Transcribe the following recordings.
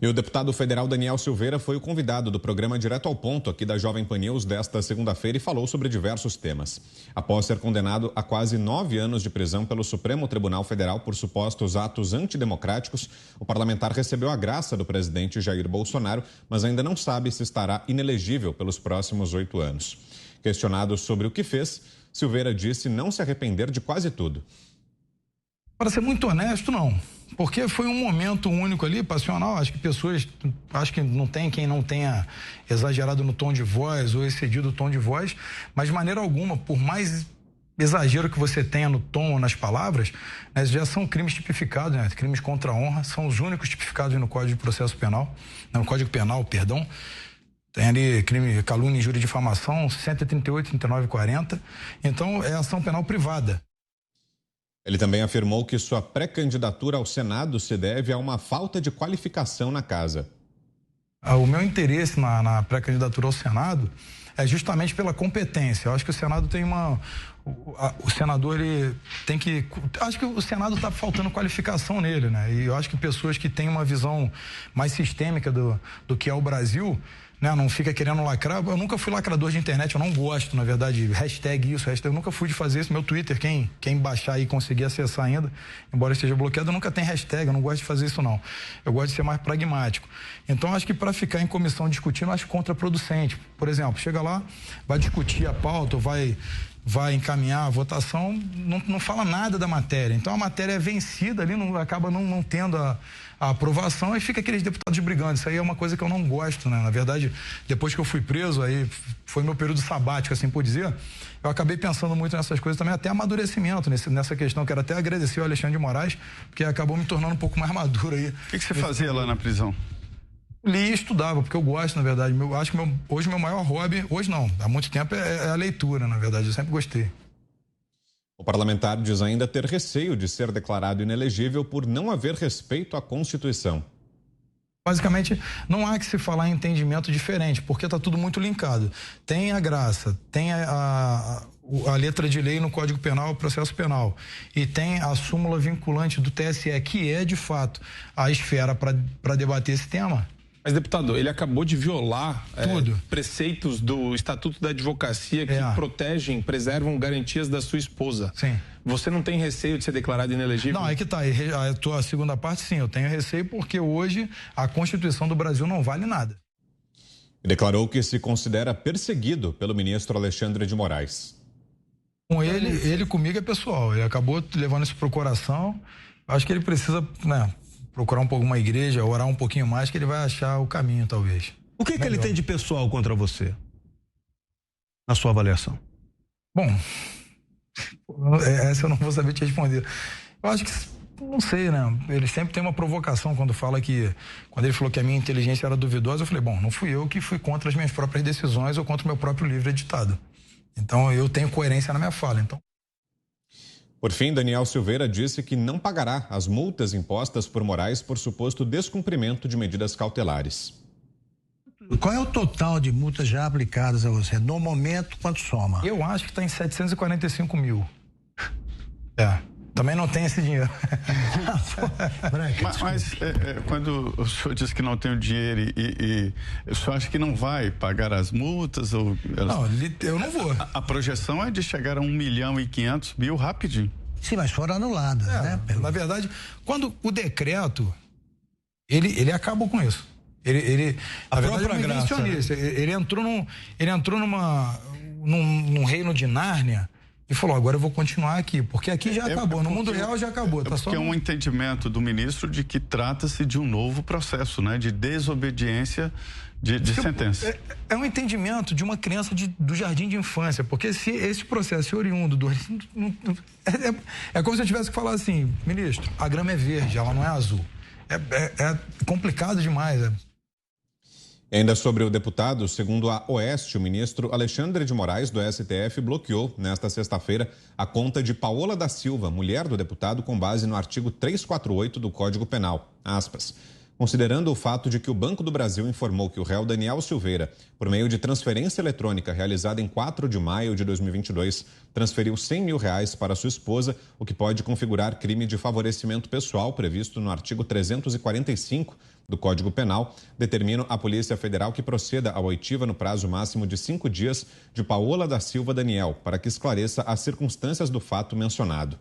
E o deputado federal Daniel Silveira foi o convidado do programa Direto ao Ponto aqui da Jovem Pan News desta segunda-feira e falou sobre diversos temas. Após ser condenado a quase 9 anos de prisão pelo Supremo Tribunal Federal por supostos atos antidemocráticos, o parlamentar recebeu a graça do presidente Jair Bolsonaro, mas ainda não sabe se estará inelegível pelos próximos 8 anos. Questionado sobre o que fez, Silveira disse não se arrepender de quase tudo. Para ser muito honesto, não. Porque foi um momento único ali, passional. Acho que não tem quem não tenha exagerado no tom de voz ou excedido o tom de voz, mas de maneira alguma, por mais exagero que você tenha no tom ou nas palavras, né, já são crimes tipificados, né? Crimes contra a honra, são os únicos tipificados no Código de Processo Penal, no Código Penal, perdão. Tem ali crime, calúnia, injúria e difamação, 138, 39 e 40. Então, é ação penal privada. Ele também afirmou que sua pré-candidatura ao Senado se deve a uma falta de qualificação na casa. O meu interesse na pré-candidatura ao Senado é justamente pela competência. Eu acho que o Senado tem o senador, ele tem que... Acho que o Senado está faltando qualificação nele, né? E eu acho que pessoas que têm uma visão mais sistêmica do que é o Brasil, né, não fica querendo lacrar. Eu nunca fui lacrador de internet, eu não gosto, na verdade, hashtag isso, hashtag, eu nunca fui de fazer isso. Meu Twitter, quem baixar e conseguir acessar ainda, embora esteja bloqueado, nunca tem hashtag, eu não gosto de fazer isso não. Eu gosto de ser mais pragmático. Então, acho que para ficar em comissão discutindo, acho contraproducente. Por exemplo, chega lá, vai discutir a pauta, vai encaminhar a votação, não fala nada da matéria. Então, a matéria é vencida ali, acaba não tendo a aprovação e fica aqueles deputados brigando. Isso aí é uma coisa que eu não gosto, né? Na verdade, depois que eu fui preso, aí foi meu período sabático, assim por dizer, eu acabei pensando muito nessas coisas também, até amadurecimento nessa questão. Quero até agradecer ao Alexandre de Moraes, porque acabou me tornando um pouco mais maduro aí. O que você fazia lá na prisão? Li e estudava, porque eu gosto, na verdade. Acho que hoje meu maior hobby, hoje não, há muito tempo, é a leitura, na verdade. Eu sempre gostei. O parlamentar diz ainda ter receio de ser declarado inelegível por não haver respeito à Constituição. Basicamente, não há que se falar em entendimento diferente, porque está tudo muito linkado. Tem a graça, tem a letra de lei no Código Penal, Processo Penal, e tem a súmula vinculante do TSE, que é, de fato, a esfera para debater esse tema. Mas, deputado, ele acabou de violar preceitos do Estatuto da Advocacia que protegem, preservam garantias da sua esposa. Sim. Você não tem receio de ser declarado inelegível? Não, é que tá. A segunda parte, sim, eu tenho receio porque hoje a Constituição do Brasil não vale nada. Declarou que se considera perseguido pelo ministro Alexandre de Moraes. Com ele comigo é pessoal. Ele acabou levando isso pro coração. Acho que ele precisa, né, procurar um pouco uma igreja, orar um pouquinho mais, que ele vai achar o caminho, talvez. O que ele tem de pessoal contra você? Na sua avaliação? Bom, essa eu não vou saber te responder. Eu acho que, não sei, né? Ele sempre tem uma provocação quando ele falou que a minha inteligência era duvidosa, eu falei, bom, não fui eu que fui contra as minhas próprias decisões ou contra o meu próprio livro editado. Então, eu tenho coerência na minha fala, então. Por fim, Daniel Silveira disse que não pagará as multas impostas por Moraes por suposto descumprimento de medidas cautelares. Qual é o total de multas já aplicadas a você? No momento, quanto soma? Eu acho que está em 745 mil. Também não tem esse dinheiro. Mas quando o senhor diz que não tem o dinheiro e o senhor acha que não vai pagar as multas? Não, eu não vou. A projeção é de chegar a 1.500.000 rapidinho. Sim, mas foram anuladas, né? Na verdade, quando o decreto, ele acabou com isso. Ele entrou num reino de Nárnia e falou, agora eu vou continuar aqui, porque aqui já acabou, no mundo real já acabou. Porque é um entendimento do ministro de que trata-se de um novo processo, né? De desobediência de sentença. É um entendimento de uma criança do jardim de infância, porque se esse processo é oriundo é como se eu tivesse que falar assim, ministro, a grama é verde, ela não é azul. É complicado demais, E ainda sobre o deputado, segundo a Oeste, o ministro Alexandre de Moraes, do STF, bloqueou nesta sexta-feira a conta de Paola da Silva, mulher do deputado, com base no artigo 348 do Código Penal. Aspas. Considerando o fato de que o Banco do Brasil informou que o réu Daniel Silveira, por meio de transferência eletrônica realizada em 4 de maio de 2022, transferiu R$100 mil para sua esposa, o que pode configurar crime de favorecimento pessoal previsto no artigo 345 do Código Penal, determina a Polícia Federal que proceda à oitiva no prazo máximo de 5 dias de Paola da Silva Daniel, para que esclareça as circunstâncias do fato mencionado.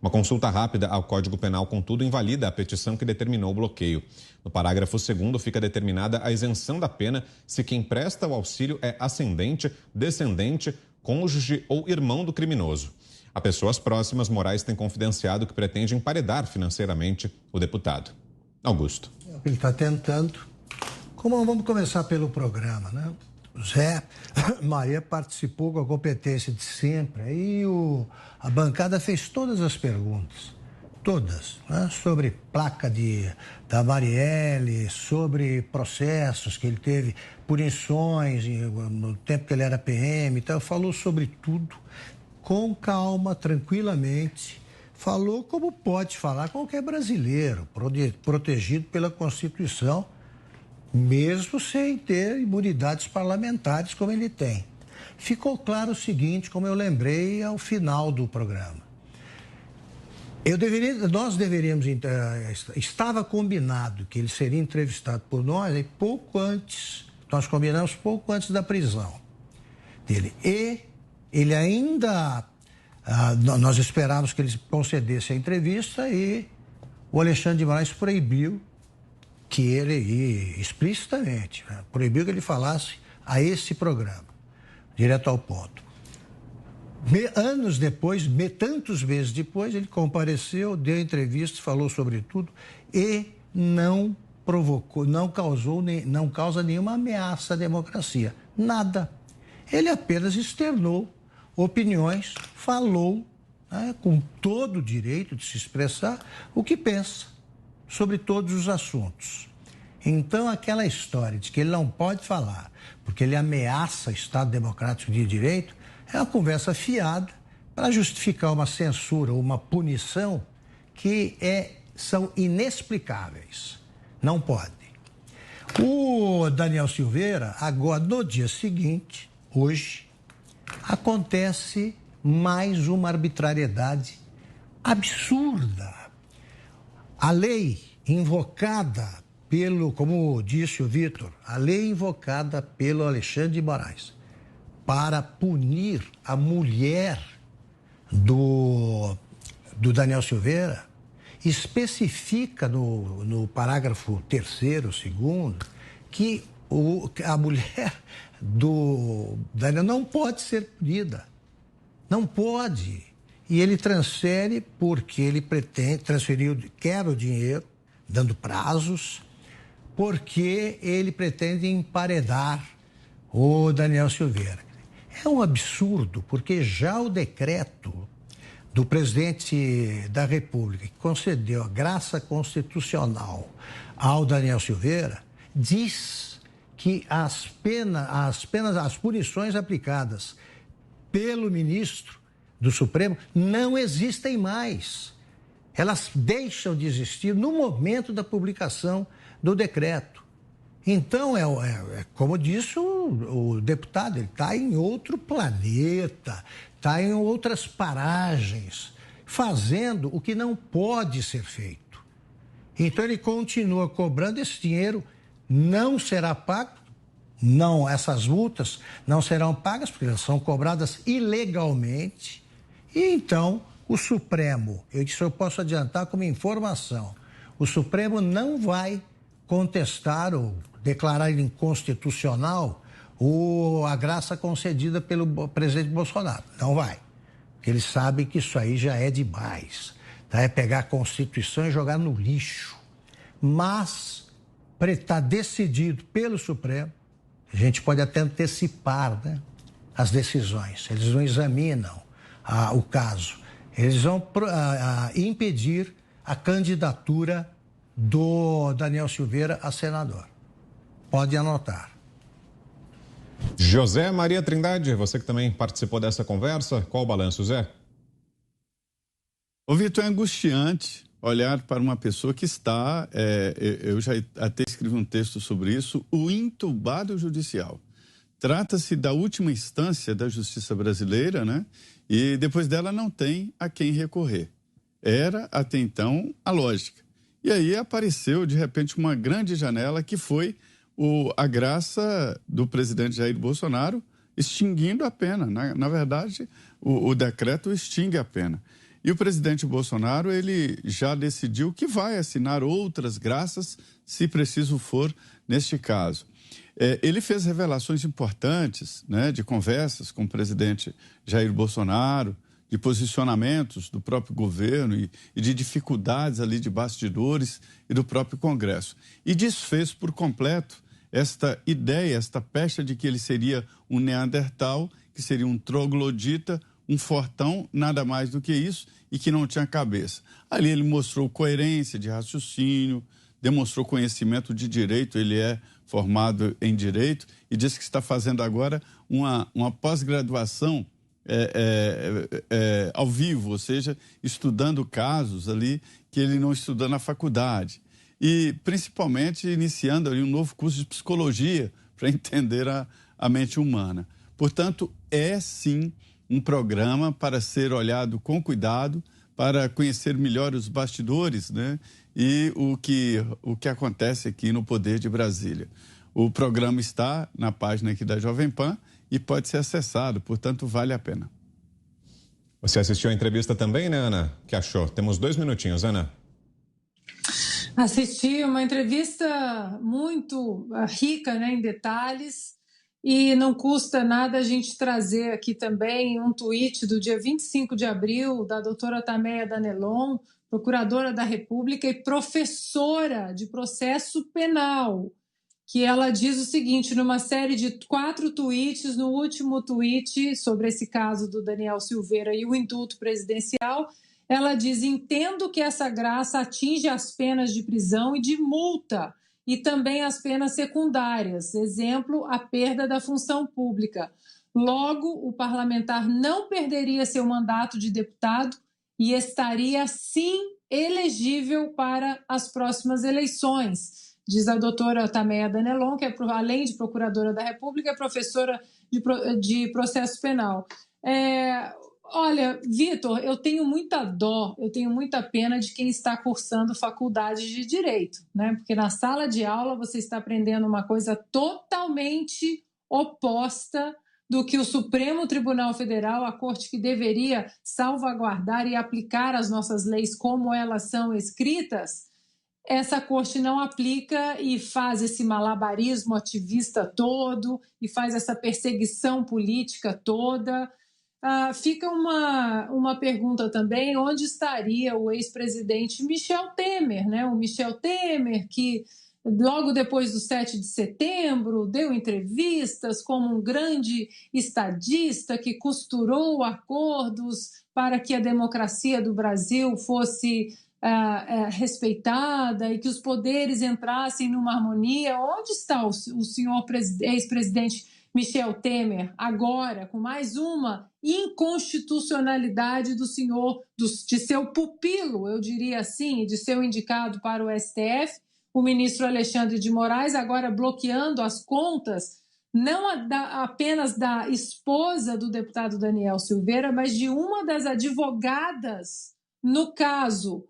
Uma consulta rápida ao Código Penal, contudo, invalida a petição que determinou o bloqueio. No parágrafo 2º fica determinada a isenção da pena se quem presta o auxílio é ascendente, descendente, cônjuge ou irmão do criminoso. A pessoas próximas, Moraes tem confidenciado que pretende emparedar financeiramente o deputado. Augusto. Ele está tentando. Vamos começar pelo programa, né? Zé Maria participou com a competência de sempre. Aí a bancada fez todas as perguntas, todas, né? Sobre placa da Marielle, sobre processos que ele teve, punições no tempo que ele era PM, então falou sobre tudo, com calma, tranquilamente. Falou como pode falar qualquer brasileiro, protegido pela Constituição, mesmo sem ter imunidades parlamentares como ele tem. Ficou claro o seguinte, como eu lembrei ao final do programa. Nós deveríamos, estava combinado que ele seria entrevistado por nós, e nós combinamos pouco antes da prisão dele. E ele ainda, nós esperávamos que ele concedesse a entrevista e o Alexandre de Moraes proibiu que ele, explicitamente, proibiu que ele falasse a esse programa, direto ao ponto. Anos depois, tantos meses depois, ele compareceu, deu entrevista, falou sobre tudo e não provocou, não causa nenhuma ameaça à democracia. Nada. Ele apenas externou opiniões, falou, com todo o direito de se expressar o que pensa sobre todos os assuntos. Então, aquela história de que ele não pode falar porque ele ameaça o Estado Democrático de Direito é uma conversa fiada para justificar uma censura, uma punição que são inexplicáveis. Não pode. O Daniel Silveira, agora, no dia seguinte, hoje, acontece mais uma arbitrariedade absurda. A lei invocada como disse o Vitor, a lei invocada pelo Alexandre de Moraes para punir a mulher do Daniel Silveira, especifica no parágrafo 3º, 2º, que a mulher do Daniel não pode ser punida. Não pode. E ele transfere porque ele quer o dinheiro, dando prazos, porque ele pretende emparedar o Daniel Silveira. É um absurdo, porque já o decreto do presidente da República, que concedeu a graça constitucional ao Daniel Silveira, diz que as punições aplicadas pelo ministro do Supremo não existem mais. Elas deixam de existir no momento da publicação do decreto. Então, como disse o deputado, ele está em outro planeta, está em outras paragens, fazendo o que não pode ser feito. Então, ele continua cobrando, esse dinheiro não será pago, essas multas não serão pagas, porque elas são cobradas ilegalmente. E então, o Supremo, isso eu posso adiantar como informação, o Supremo não vai contestar ou declarar inconstitucional a graça concedida pelo presidente Bolsonaro. Não vai. Porque eles sabem que isso aí já é demais. Tá? É pegar a Constituição e jogar no lixo. Mas está decidido pelo Supremo, a gente pode até antecipar, né, as decisões. Eles não examinam o caso. Eles vão impedir a candidatura do Daniel Silveira a senador. Pode anotar. José Maria Trindade, você que também participou dessa conversa, qual o balanço, Zé? Ô, Vitor, é angustiante. olhar para uma pessoa que está, eu já até escrevi um texto sobre isso, o intubado judicial. Trata-se da última instância da justiça brasileira, né? E depois dela não tem a quem recorrer. Era, até então, a lógica. E aí apareceu, de repente, uma grande janela que foi a graça do presidente Jair Bolsonaro extinguindo a pena. Na verdade, o decreto extingue a pena. E o presidente Bolsonaro, ele já decidiu que vai assinar outras graças, se preciso for, neste caso. Ele fez revelações importantes, né, de conversas com o presidente Jair Bolsonaro, de posicionamentos do próprio governo e de dificuldades ali de bastidores e do próprio Congresso. E desfez por completo esta ideia, esta pecha de que ele seria um neandertal, que seria um troglodita, um fortão, nada mais do que isso, e que não tinha cabeça. Ali ele mostrou coerência de raciocínio, demonstrou conhecimento de direito, ele é formado em direito, e disse que está fazendo agora uma pós-graduação ao vivo, ou seja, estudando casos ali que ele não estudou na faculdade. E, principalmente, iniciando ali um novo curso de psicologia para entender a mente humana. Portanto, é sim um programa para ser olhado com cuidado, para conhecer melhor os bastidores, né? E o que acontece aqui no Poder de Brasília. O programa está na página aqui da Jovem Pan e pode ser acessado, portanto, vale a pena. Você assistiu a entrevista também, né, Ana? O que achou? Temos 2 minutinhos, Ana. Assisti uma entrevista muito rica, né, em detalhes, e não custa nada a gente trazer aqui também um tweet do dia 25 de abril da doutora Tameia Danelon, procuradora da República e professora de processo penal, que ela diz o seguinte, numa série de 4 tweets, no último tweet sobre esse caso do Daniel Silveira e o indulto presidencial, ela diz, entendo que essa graça atinge as penas de prisão e de multa, e também as penas secundárias, exemplo, a perda da função pública. Logo, o parlamentar não perderia seu mandato de deputado e estaria, sim, elegível para as próximas eleições, diz a doutora Tameia Danelon, que além de procuradora da República, é professora de processo penal. Olha, Vitor, eu tenho muita dó, eu tenho muita pena de quem está cursando faculdade de Direito, né? Porque na sala de aula você está aprendendo uma coisa totalmente oposta do que o Supremo Tribunal Federal, a corte que deveria salvaguardar e aplicar as nossas leis como elas são escritas, essa corte não aplica e faz esse malabarismo ativista todo e faz essa perseguição política toda. Fica uma pergunta também, onde estaria o ex-presidente Michel Temer, né? O Michel Temer, que logo depois do 7 de setembro deu entrevistas como um grande estadista que costurou acordos para que a democracia do Brasil fosse respeitada e que os poderes entrassem numa harmonia. Onde está o senhor ex-presidente Michel Temer, agora, com mais uma inconstitucionalidade de seu pupilo, eu diria assim, de seu indicado para o STF, o ministro Alexandre de Moraes, agora bloqueando as contas, não apenas da esposa do deputado Daniel Silveira, mas de uma das advogadas no caso.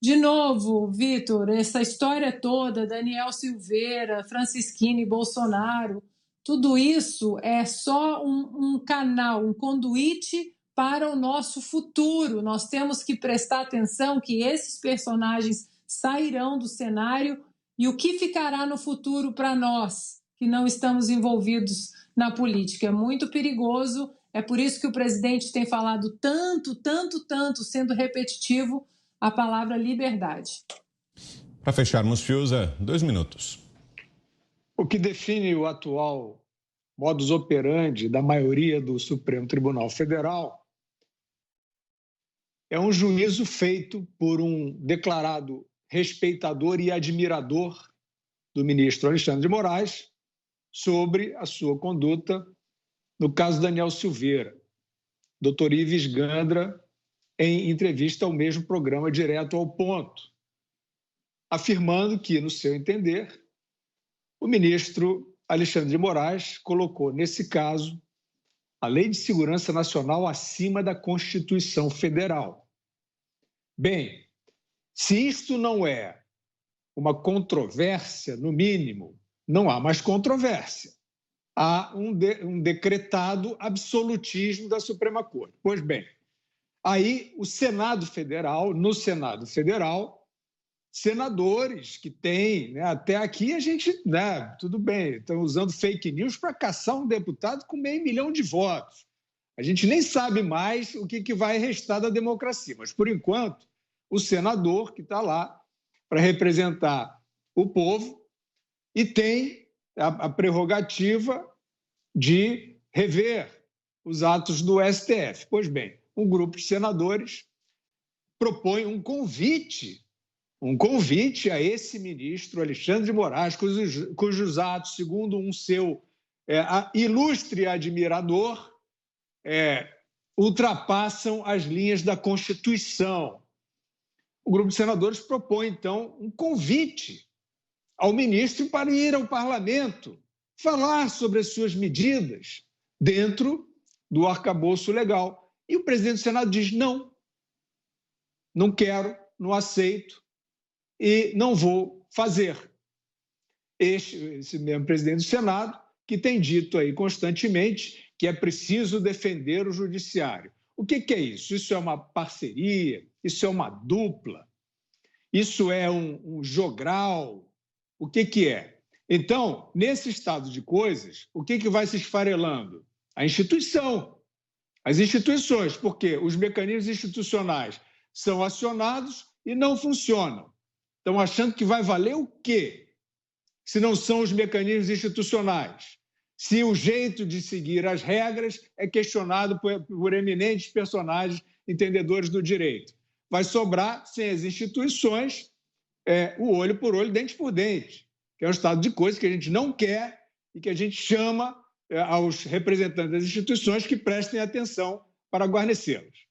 De novo, Vitor, essa história toda, Daniel Silveira, Francisquini, Bolsonaro, tudo isso é só um canal, um conduíte para o nosso futuro. Nós temos que prestar atenção que esses personagens sairão do cenário e o que ficará no futuro para nós, que não estamos envolvidos na política. É muito perigoso, é por isso que o presidente tem falado tanto, sendo repetitivo, a palavra liberdade. Para fecharmos, Fiuza, 2 minutos. O que define o atual modus operandi da maioria do Supremo Tribunal Federal é um juízo feito por um declarado respeitador e admirador do ministro Alexandre de Moraes sobre a sua conduta no caso Daniel Silveira. Dr. Ives Gandra em entrevista ao mesmo programa Direto ao Ponto, afirmando que, no seu entender, o ministro Alexandre de Moraes colocou, nesse caso, a Lei de Segurança Nacional acima da Constituição Federal. Bem, se isto não é uma controvérsia, no mínimo, não há mais controvérsia. Há um decretado absolutismo da Suprema Corte. Pois bem, aí o Senado Federal, no Senado Federal, senadores que têm, né, até aqui a gente, né, tudo bem, estão usando fake news para caçar um deputado com 500 mil de votos. A gente nem sabe mais o que vai restar da democracia, mas, por enquanto, o senador que está lá para representar o povo e tem a prerrogativa de rever os atos do STF. Pois bem, um grupo de senadores propõe um convite a esse ministro Alexandre de Moraes, cujos atos, segundo um seu ilustre admirador, ultrapassam as linhas da Constituição. O grupo de senadores propõe, então, um convite ao ministro para ir ao parlamento falar sobre as suas medidas dentro do arcabouço legal. E o presidente do Senado diz: não quero, não aceito e não vou fazer. Esse mesmo presidente do Senado que tem dito aí constantemente que é preciso defender o judiciário. O que é isso? Isso é uma parceria? Isso é uma dupla? Isso é um jogral? O que é? Então, nesse estado de coisas, o que vai se esfarelando? A instituição, as instituições, porque os mecanismos institucionais são acionados e não funcionam. Estão achando que vai valer o quê? Se não são os mecanismos institucionais. Se o jeito de seguir as regras é questionado por eminentes personagens entendedores do direito. Vai sobrar, sem as instituições, o olho por olho, dente por dente, que é um estado de coisa que a gente não quer e que a gente chama aos representantes das instituições que prestem atenção para guarnecê-las.